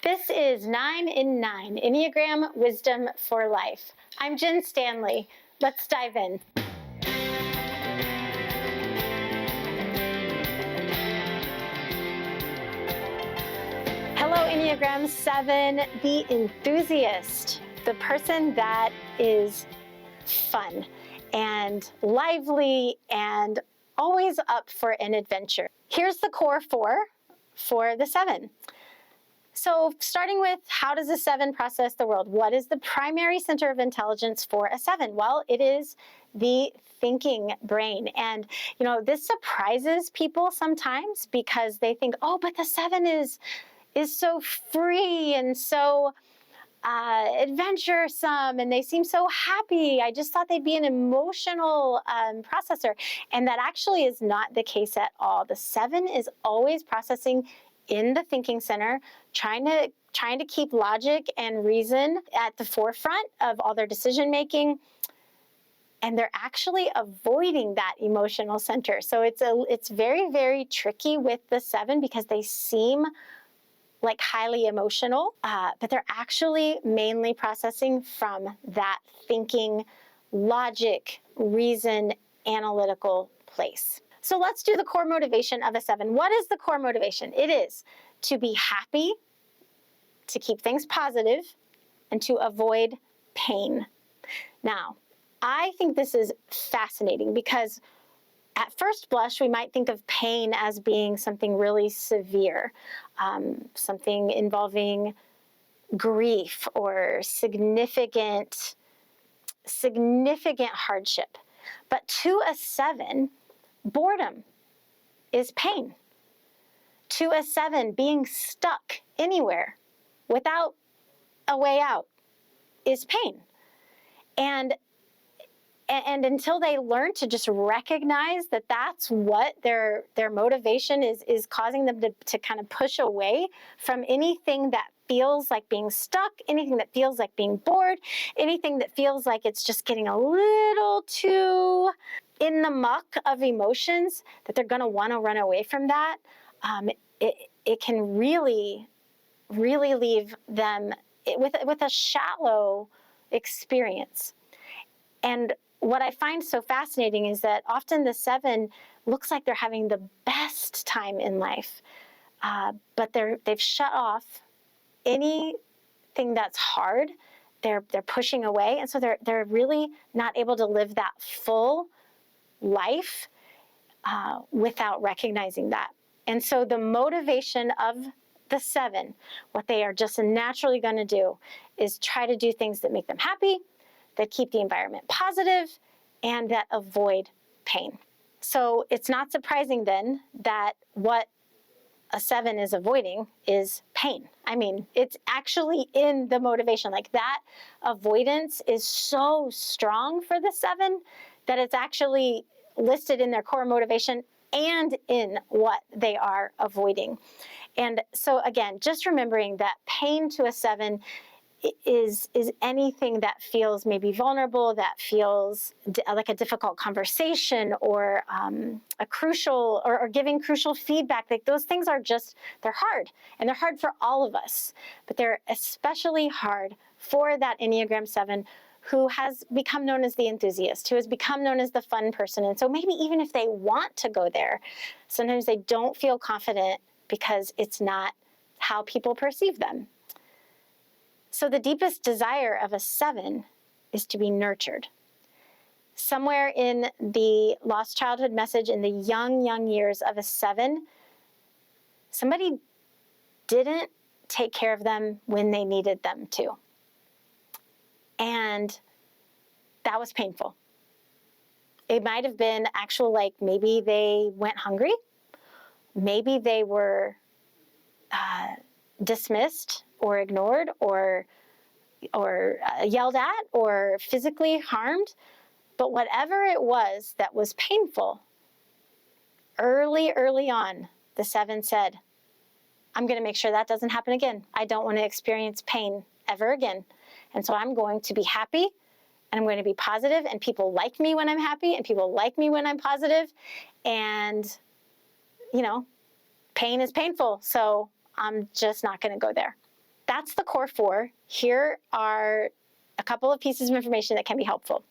This is 9 in 9, Enneagram Wisdom for Life. I'm Jen Stanley. Let's dive in. Hello, Enneagram 7, the enthusiast, the person that is fun and lively and always up for an adventure. Here's the core four for the 7. So starting with, how does a 7 process the world? What is the primary center of intelligence for a 7? Well, it is the thinking brain. And, this surprises people sometimes because they think, oh, but the 7 is so free and so adventuresome, and they seem so happy. I just thought they'd be an emotional processor. And that actually is not the case at all. The 7 is always processing in the thinking center, trying to keep logic and reason at the forefront of all their decision making. And they're actually avoiding that emotional center. So it's very, very tricky with the 7 because they seem like highly emotional, but they're actually mainly processing from that thinking, logic, reason, analytical place. So let's do the core motivation of a 7. What is the core motivation? It is to be happy, to keep things positive, and to avoid pain. Now, I think this is fascinating because at first blush, we might think of pain as being something really severe, something involving grief or significant hardship. But to a 7, boredom is pain. To a 7, being stuck anywhere without a way out is pain. And until they learn to just recognize that that's what their motivation is causing them to kind of push away from anything that feels like being stuck, anything that feels like being bored, anything that feels like it's just getting a little too in the muck of emotions, that they're going to want to run away from that, it can really, really leave them with a shallow experience. And what I find so fascinating is that often the 7 looks like they're having the best time in life, but they've shut off anything that's hard. They're pushing away, and so they're really not able to live that full life without recognizing that. And so the motivation of the 7, what they are just naturally going to do, is try to do things that make them happy, that keep the environment positive, and that avoid pain. So it's not surprising then that what a 7 is avoiding is pain. I mean, it's actually in the motivation. Like, that avoidance is so strong for the 7 that it's actually listed in their core motivation and in what they are avoiding. And so again, just remembering that pain to a 7 is anything that feels maybe vulnerable, that feels like a difficult conversation, or a crucial or giving crucial feedback. Like, those things are they're hard, and they're hard for all of us, but they're especially hard for that Enneagram 7 who has become known as the enthusiast, who has become known as the fun person. And so maybe even if they want to go there, sometimes they don't feel confident because it's not how people perceive them. So the deepest desire of a 7 is to be nurtured. Somewhere in the lost childhood message, in the young years of a 7, somebody didn't take care of them when they needed them to. And that was painful. It might have been maybe they went hungry. Maybe they were dismissed or ignored or yelled at or physically harmed. But whatever it was that was painful, early on, the 7 said, I'm going to make sure that doesn't happen again. I don't want to experience pain ever again. And so I'm going to be happy, and I'm going to be positive, and people like me when I'm happy, and people like me when I'm positive. And, pain is painful, so I'm just not going to go there. that's the core 4. Here are a couple of pieces of information that can be helpful.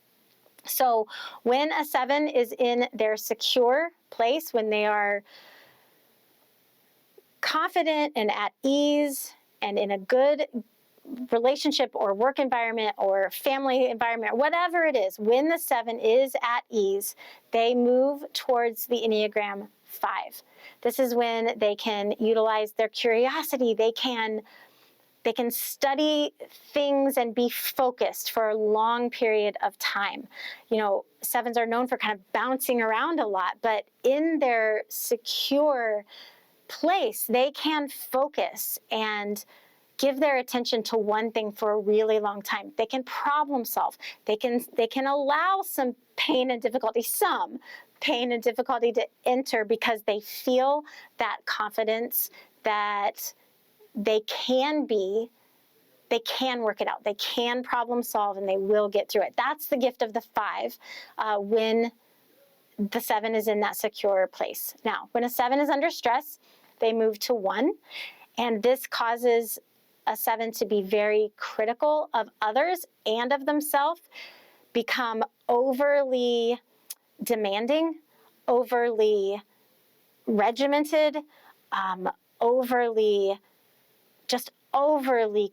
So when a 7 is in their secure place, when they are confident and at ease and in a good relationship or work environment or family environment, whatever it is, when the 7 is at ease, they move towards the Enneagram 5. This is when they can utilize their curiosity. They can study things and be focused for a long period of time. You know, 7s are known for kind of bouncing around a lot, but in their secure place, they can focus and give their attention to one thing for a really long time. They can problem solve. They can allow some pain and difficulty to enter because they feel that confidence that they can work it out. They can problem solve and they will get through it. That's the gift of the 5 when the 7 is in that secure place. Now, when a 7 is under stress, they move to 1, and this causes a 7 to be very critical of others and of themselves, become overly demanding, overly regimented, overly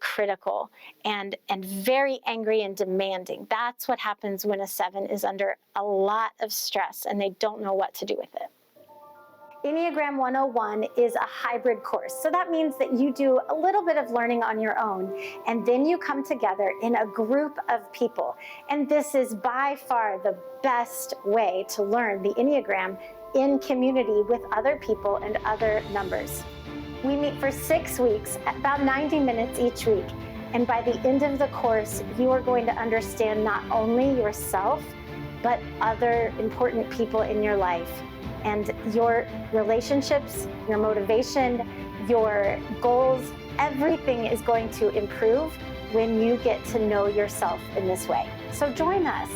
critical, and very angry and demanding. That's what happens when a 7 is under a lot of stress and they don't know what to do with it. Enneagram 101 is a hybrid course. So that means that you do a little bit of learning on your own, and then you come together in a group of people. And this is by far the best way to learn the Enneagram in community with other people and other numbers. We meet for 6 weeks, about 90 minutes each week. And by the end of the course, you are going to understand not only yourself, but other important people in your life. And your relationships, your motivation, your goals, everything is going to improve when you get to know yourself in this way. So join us.